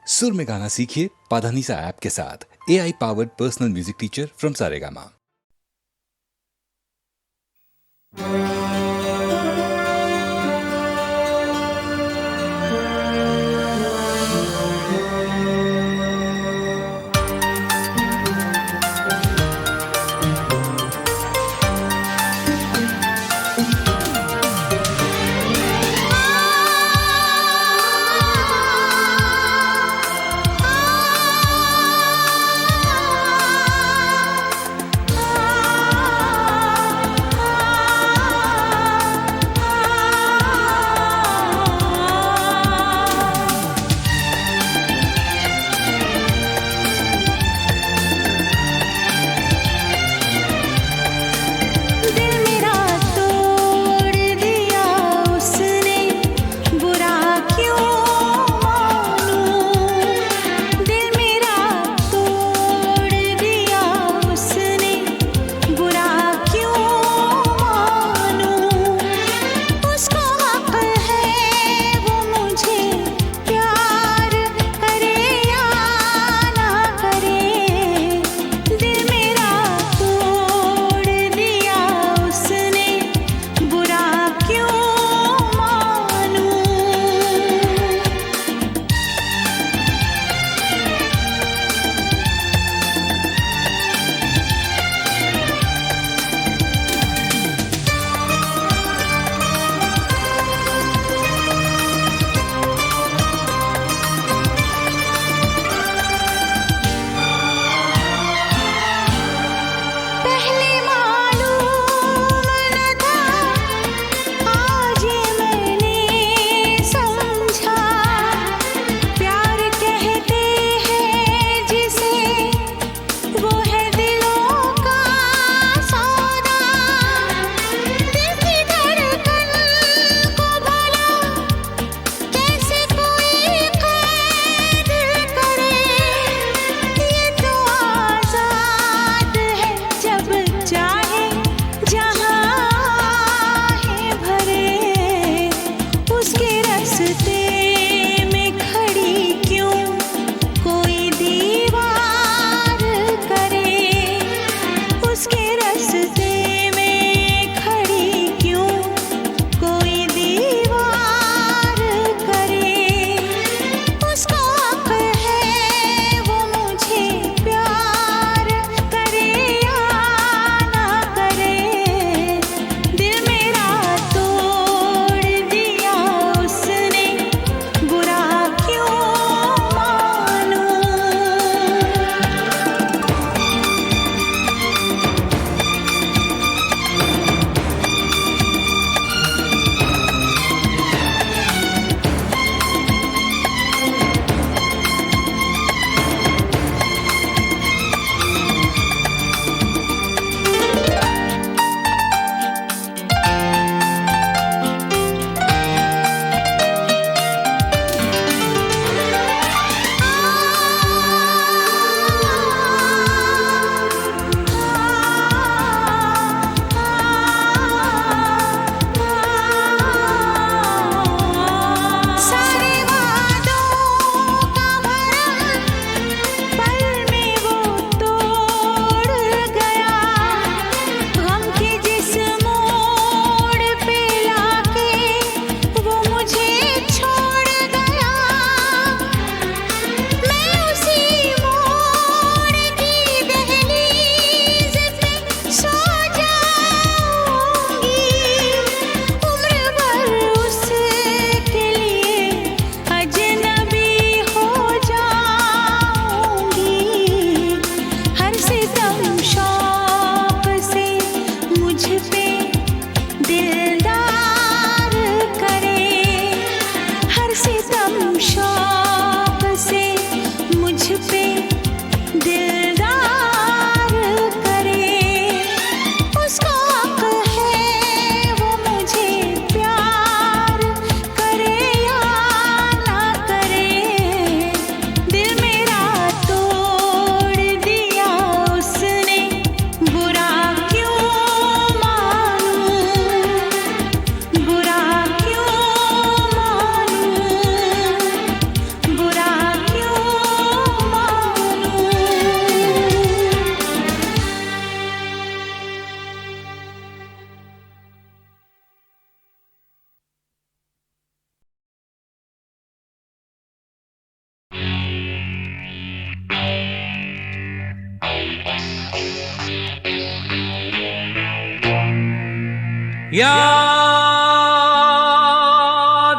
सुर में गाना सीखिए पाधानीसा ऐप के साथ। AI powered personal music teacher from Saregama. याद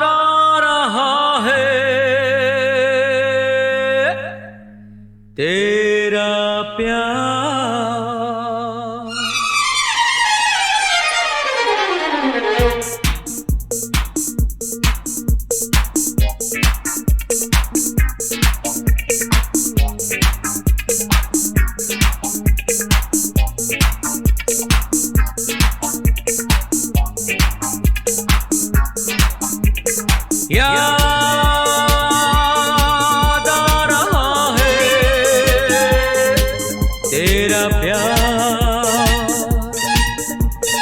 आ रहा है तेरा प्यार। याद आ रहा है तेरा प्यार।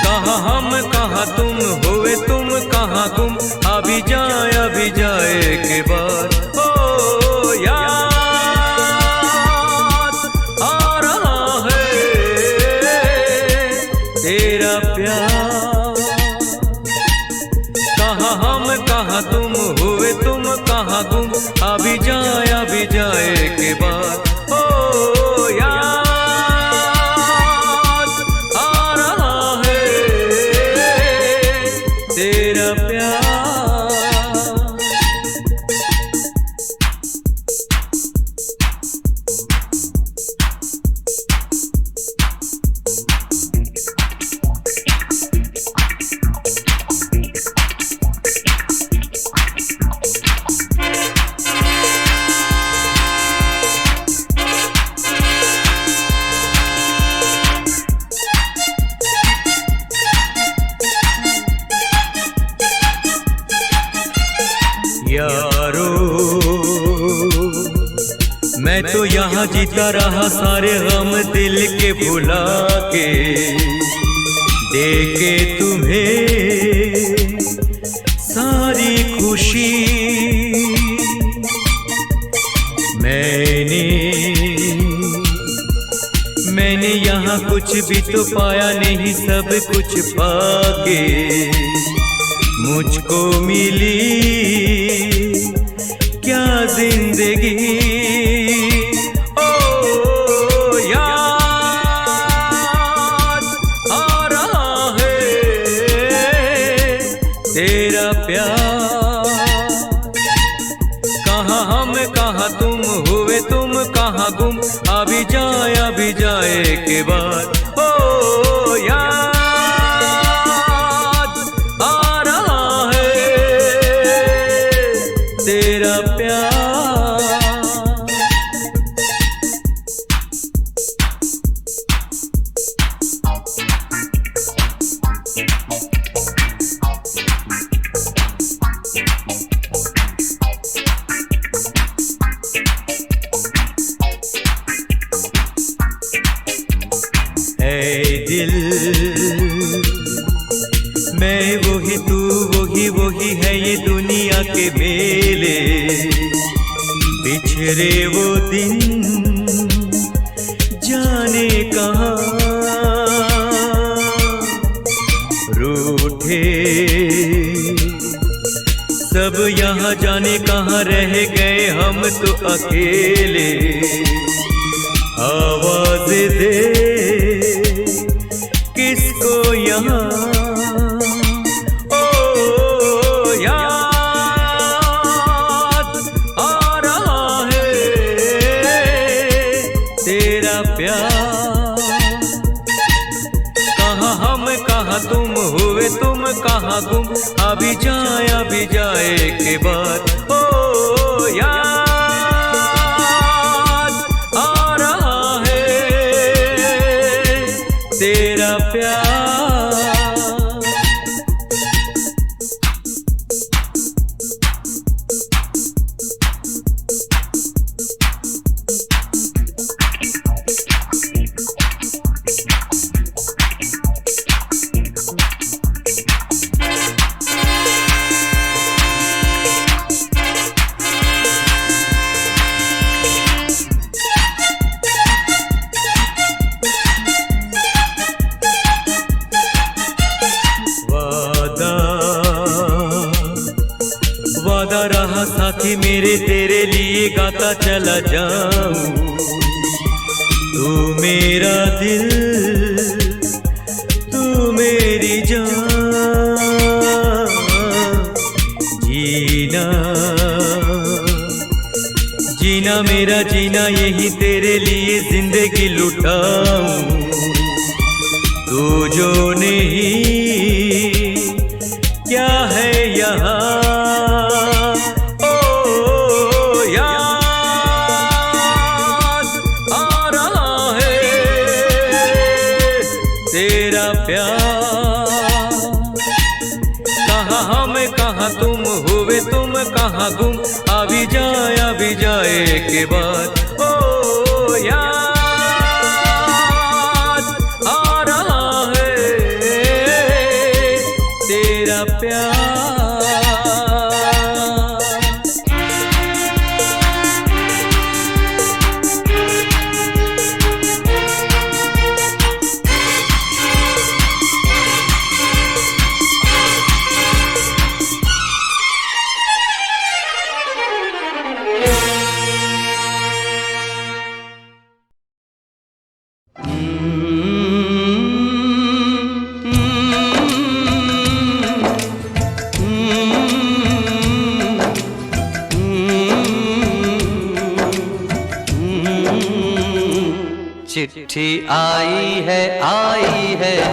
कहाँ हम कहाँ तुम हुए तुम कहाँ गुम, अभी जाए के बाद। ओ याद आ रहा है तेरा प्यार। कहाँ हम कहाँ तुम हुए तुम कहाँ गुम, अभी जाए के बाद। ओ याद आ रहा है तेरा प्यार। यारो मैं तो यहाँ जीता रहा सारे गम दिल के भुला के, देके तुम्हें सारी खुशी। मैंने यहाँ कुछ भी तो पाया नहीं, सब कुछ पाके मुझको मिली क्या जिंदगी। ओ याद आ रहा है तेरा प्यार। कहाँ हम कहाँ तुम हुए तुम कहाँ गुम, अभी जाए के बाद। ओ याद आ रहा है तेरा प्यार। है दिल मैं वही तू वही है ये दुनिया के मेले। बिछड़े वो दिन जाने कहाँ, रूठे सब यहाँ जाने कहाँ, रह गए हम तो अकेले। आवाज दे किसको यहाँ। ओ याद आ रहा है तेरा प्यार। कहाँ हम कहाँ तुम हुए तुम कहाँ गुम, अभी जाए के बाद। ओ याद आ रहा है तेरा प्यार। वादा रहा साथी मेरे तेरे लिए गाता चला जाऊं। तू मेरा दिल तू मेरी जान। जीना मेरा जीना यही तेरे लिए जिंदगी लुटाऊं, तू जो नहीं क्या है यहाँ। ओ याद आ रहा है तेरा प्यार, कहाँ हम कहाँ तुम हुए तुम कहाँ गुम, अभी जाए के बाद। ओ याद आ रहा है तेरा प्यार। चिट्ठी आई है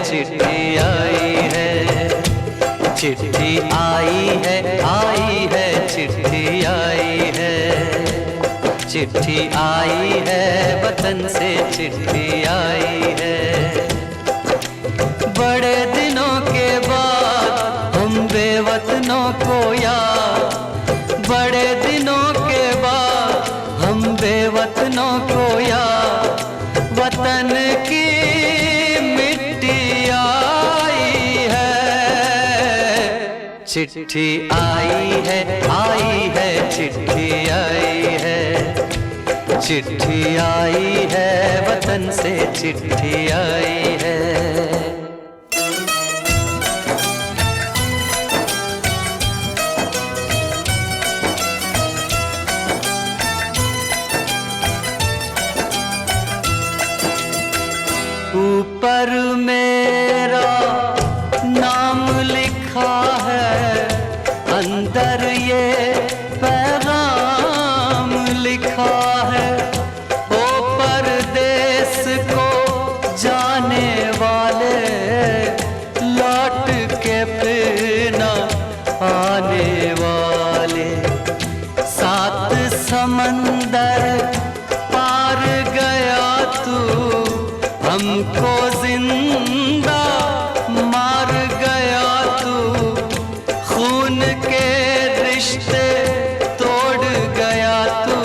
चिट्ठी आई है, चिट्ठी आई है चिट्ठी आई है, चिट्ठी आई है वतन से चिट्ठी आई है। बड़े दिनों के बाद हम बेवतनों को याद, बड़े दिनों के बाद हम बेवतनों को याद, वतन की मिट्टी आई है। चिट्ठी आई है चिट्ठी आई है, चिट्ठी आई है वतन से चिट्ठी आई है। ऊपर मेरा नाम लिखा है, अंदर ये पैगाम लिखा है। ओ परदेस को जाने वाले, लौट के फिर न आने वाले, सात समंदर पार गया तू, हमको जिंदा मार गया तू, खून के रिश्ते तोड़ गया तू,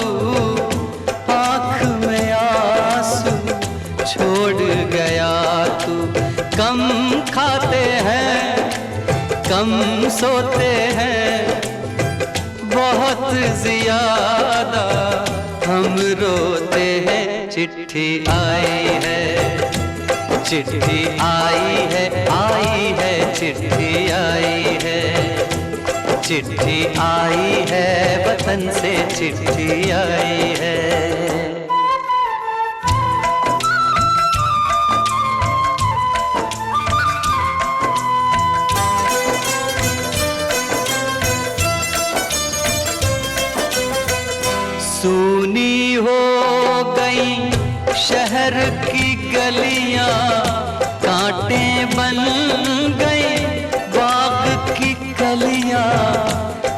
आँख में आंसू छोड़ गया तू। कम खाते हैं कम सोते हैं, बहुत ज्यादा हम रोते हैं। चिट्ठी आई है चिट्ठी आई है चिट्ठी आई है, चिट्ठी आई है वतन से चिट्ठी आई है। सूनी हो गई शहर की गलियां, कांटे बन गई बाग की कलियां,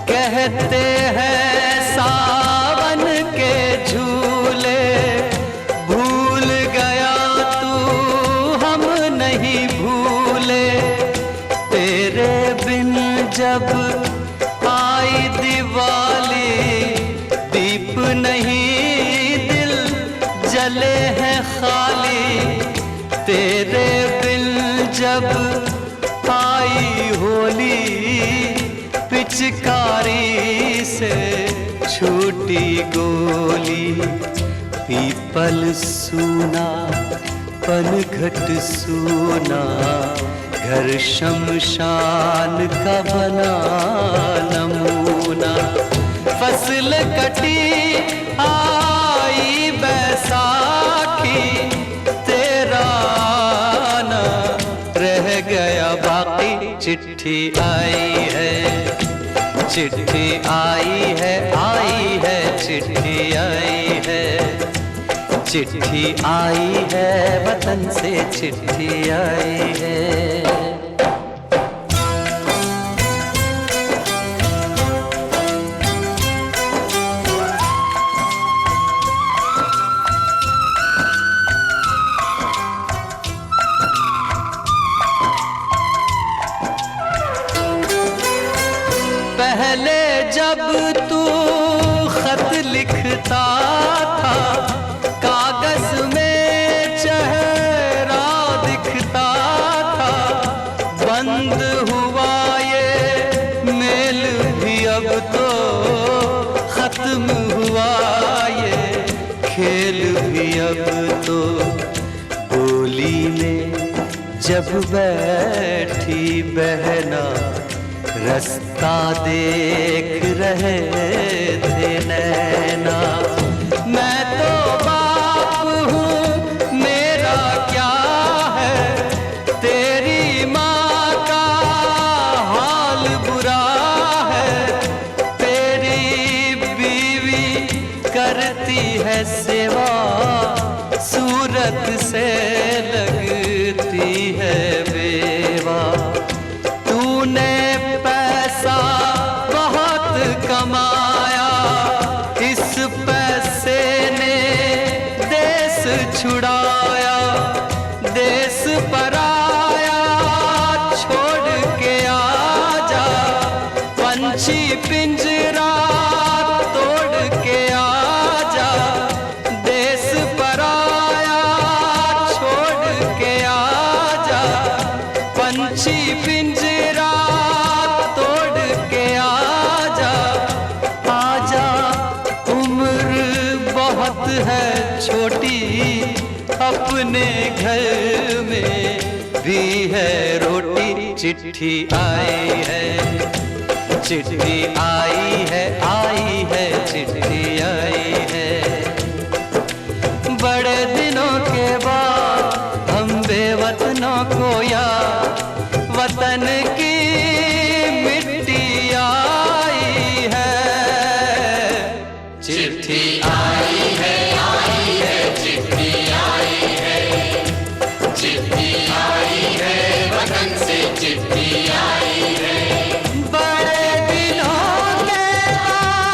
कहते हैं सावन के झूले, भूल गया तू हम नहीं भूले। तेरे बिन जब आई दिवाली, दीप नहीं दिल जले हैं खाली, तेरे बिन जब आई होली, पिचकारी से छूटी गोली। पीपल सूना पनघट सूना, घर शमशान का बना नमूना। फसल कटी आई बैसाखी, तेरा ना रह गया बाकी। चिट्ठी आई है चिट्ठी आई है चिट्ठी आई है, चिट्ठी आई है, वतन से चिट्ठी आई है। पहले जब तू खत लिखता था, कागज में चेहरा दिखता था। बंद हुआ ये मेल भी अब तो, खत्म हुआ ये खेल भी अब तो। बोली में जब बैठी बहना, रास्ता देख रहे थे नैना। मैं तो बाप हूँ, मेरा क्या है, तेरी माँ का हाल बुरा है। तेरी बीवी करती है सेवा, सूरत से लगती है बेवा। तूने पैसा बहुत कमाया, इस पैसे ने देश छुड़ाया। देश पराया छोड़ के आजा, पंछी पिंजरा तोड़ के आजा। देश पराया छोड़ के आजा, पंछी पिंजरा तोड़ के आजा। आजा उम्र बहुत है छोटी, अपने घर में भी है रोटी। चिट्ठी आई है, चिट्ठी आई है, चिट्ठी आई है। बड़े दिनों के बाद हम बेवतनों को याद, वतन की मिट्टी आई है। चिट्ठी आई है, चिट्ठी आई है, चिट्ठी आई है, वतन से चिट्ठी आई है। बड़े दिनों के बाद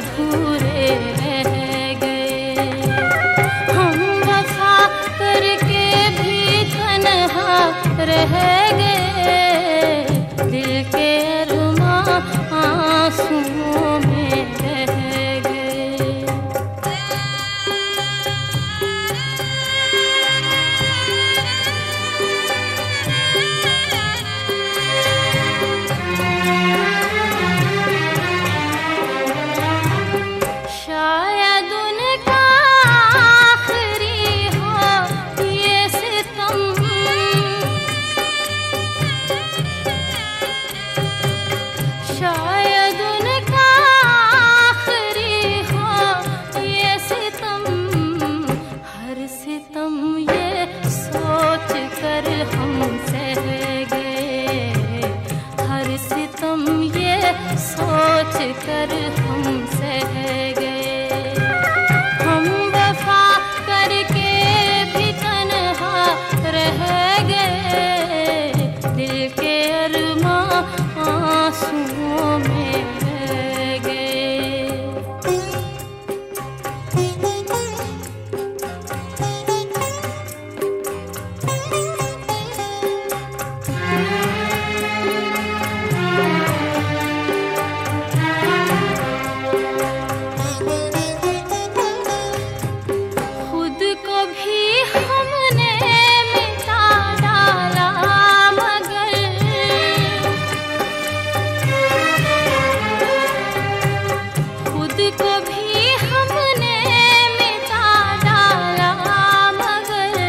अधूरे रह गए। हम वफा करके भी तन्हा रह गए, दिल के अरमां आंसुओं में रह गए। शायद उनका आखिरी हो ये सितम, शायद उनका आखिरी हो ये सितम। हर सितम ये सोच कर हम सह गए, हर सितम ये सोच कर हम सह गए। हम वफा करके भी तन्हा रह गए, दिल के अरमां आंसुओं में रह गए। खुद को भी हमने मिटा डाला, मगर खुद को भी हमने मिटा डाला, मगर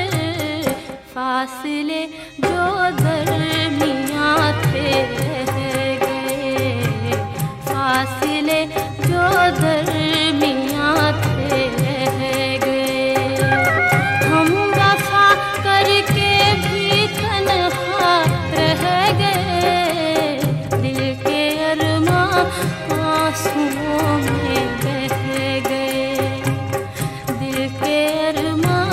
फासले जो दरमियां थे रह गए, फासले जो दरमियां थे रह गए। हम वफा करके भी तन्हा रह गए, दिल के अरमां आंसुओं में बह गए, दिल के अरमां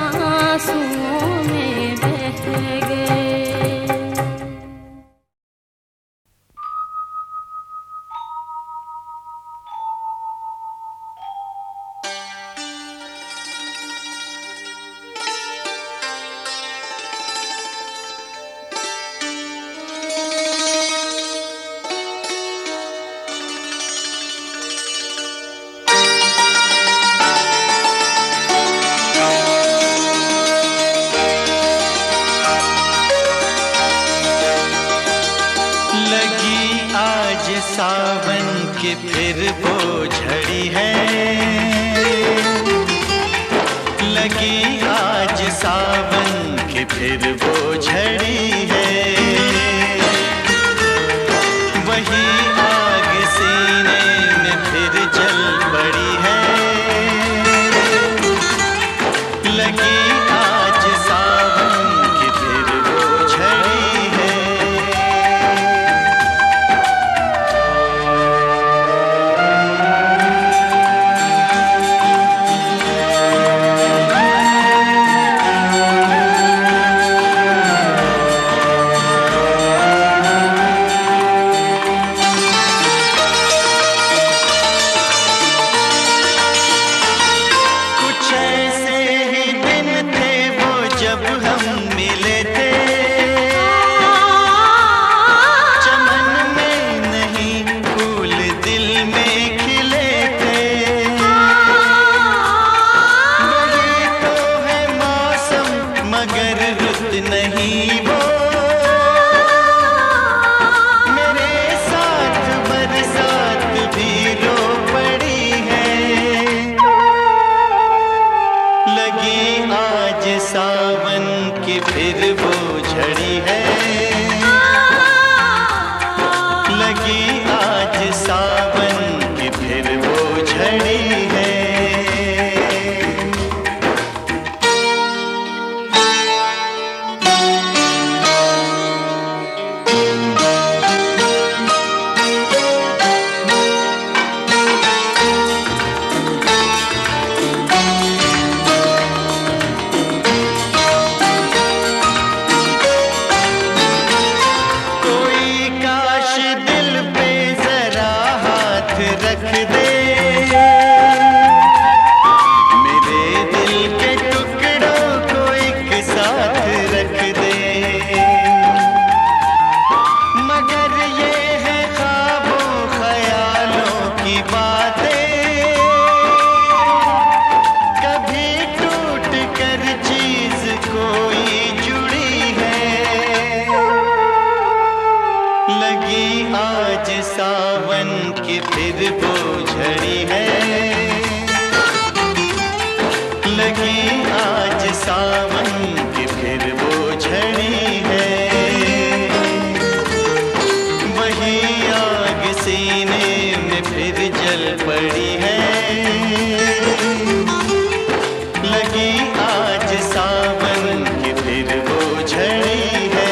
आंसुओं में बह गए। लगी आज सावन की फिर वो झड़ी है, लगी आज सावन की फिर वो झड़ी है। वही आग सीने में फिर जल पड़ी है, लगी आज सावन की फिर वो झड़ी है। पड़ी है। लगी आज सावन की फिर वो झड़ी है।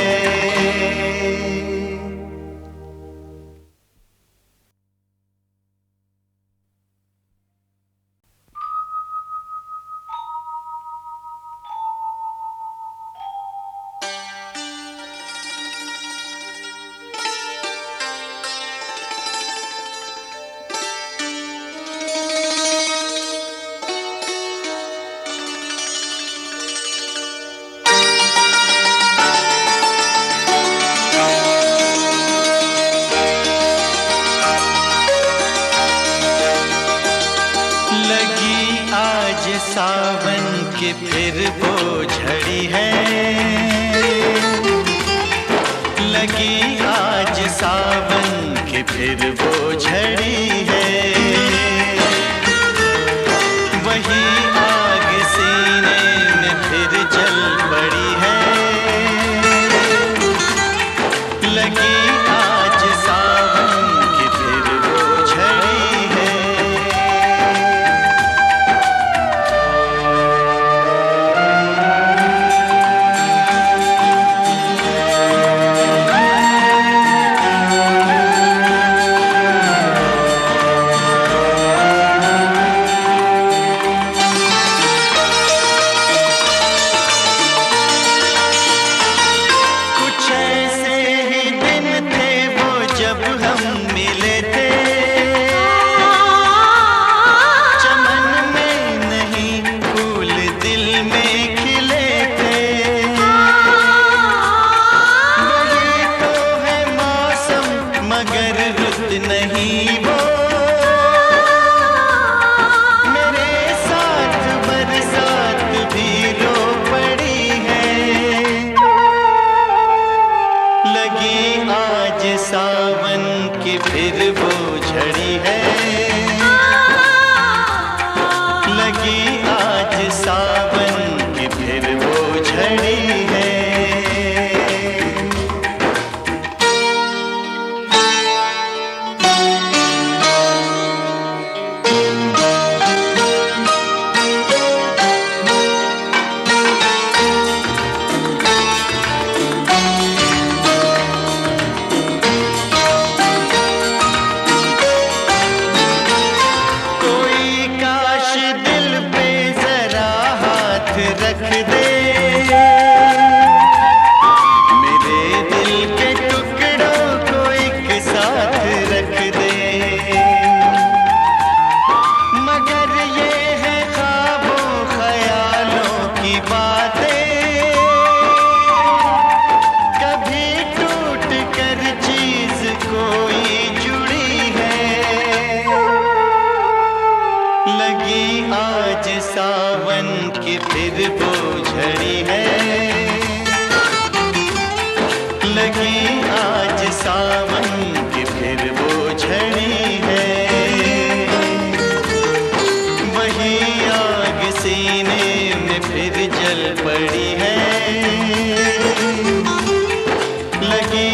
सावन की फिर वो झड़ी है। लगी आज सावन की फिर वो झड़ी है। वही आग सीने में फिर जल पड़ी है। लगी आज सावन की फिर वो झड़ी है। सावन की फिर वो झड़ी है। लगी आज सावन की फिर वो झड़ी है। रख दे मेरे दिल के टुकड़ों को एक साथ रख दे। मगर ये है ख्वाबों ख्यालों की बातें, कभी टूट कर चीज कोई जुड़ी है। लगी आज सावन की फिर वो झड़ी है। लगी आज सावन की फिर वो झड़ी है। वही आग सीने में फिर जल पड़ी है। लगी